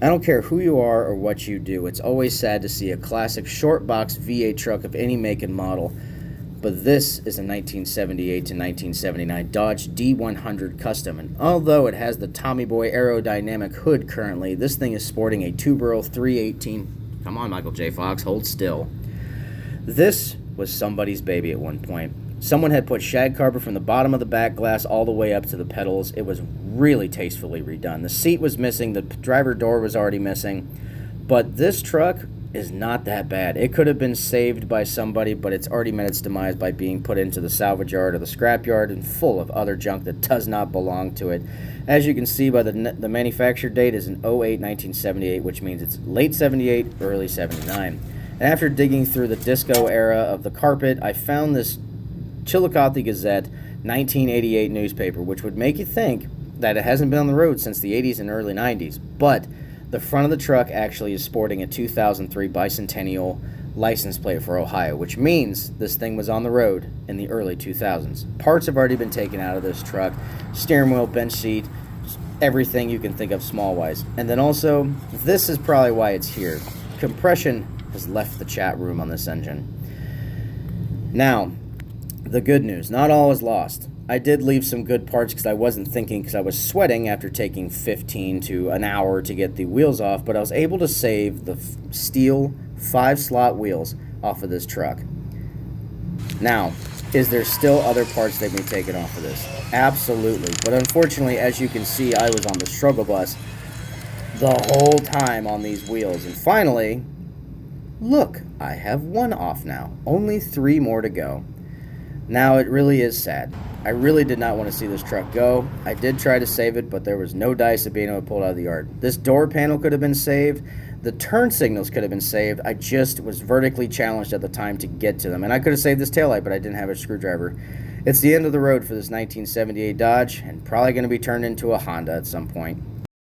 I don't care who you are or what you do, it's always sad to see a classic short box V8 truck of any make and model, but this is a 1978 to 1979 Dodge D100 Custom, and although it has the Tommy Boy aerodynamic hood currently, this thing is sporting a two-barrel 318. Come on, Michael J. Fox, hold still. This was somebody's baby at one point. Someone had put shag carpet from the bottom of the back glass all the way up to the pedals. It was really tastefully redone. The seat was missing, the driver door was already missing, but this truck is not that bad. It could have been saved by somebody, but it's already met its demise by being put into the salvage yard or the scrap yard and full of other junk that does not belong to it. As you can see by the manufacture date is an 08 1978, which means it's late 78, early 79. And after digging through the disco era of the carpet, I found this Chillicothe Gazette 1988 newspaper, which would make you think that it hasn't been on the road since the 80s and early 90s, but the front of the truck actually is sporting a 2003 bicentennial license plate for Ohio, which means this thing was on the road in the early 2000s. Parts have already been taken out of this truck, steering wheel, bench seat, everything you can think of small-wise. And then also, this is probably why it's here. Compression has left the chat room on this engine. Now, the good news, not all is lost. I did leave some good parts because I wasn't thinking, because I was sweating after taking 15 to an hour to get the wheels off, but I was able to save the steel 5-slot wheels off of this truck. Now, is there still other parts that can be taken off of this? Absolutely, but unfortunately, as you can see, I was on the struggle bus the whole time on these wheels, and finally, look, I have one off now. Only 3 more to go. Now, it really is sad. I really did not want to see this truck go. I did try to save it, but there was no dice of being able to pull it out of the yard. This door panel could have been saved. The turn signals could have been saved. I just was vertically challenged at the time to get to them. And I could have saved this taillight, but I didn't have a screwdriver. It's the end of the road for this 1978 Dodge, and probably going to be turned into a Honda at some point.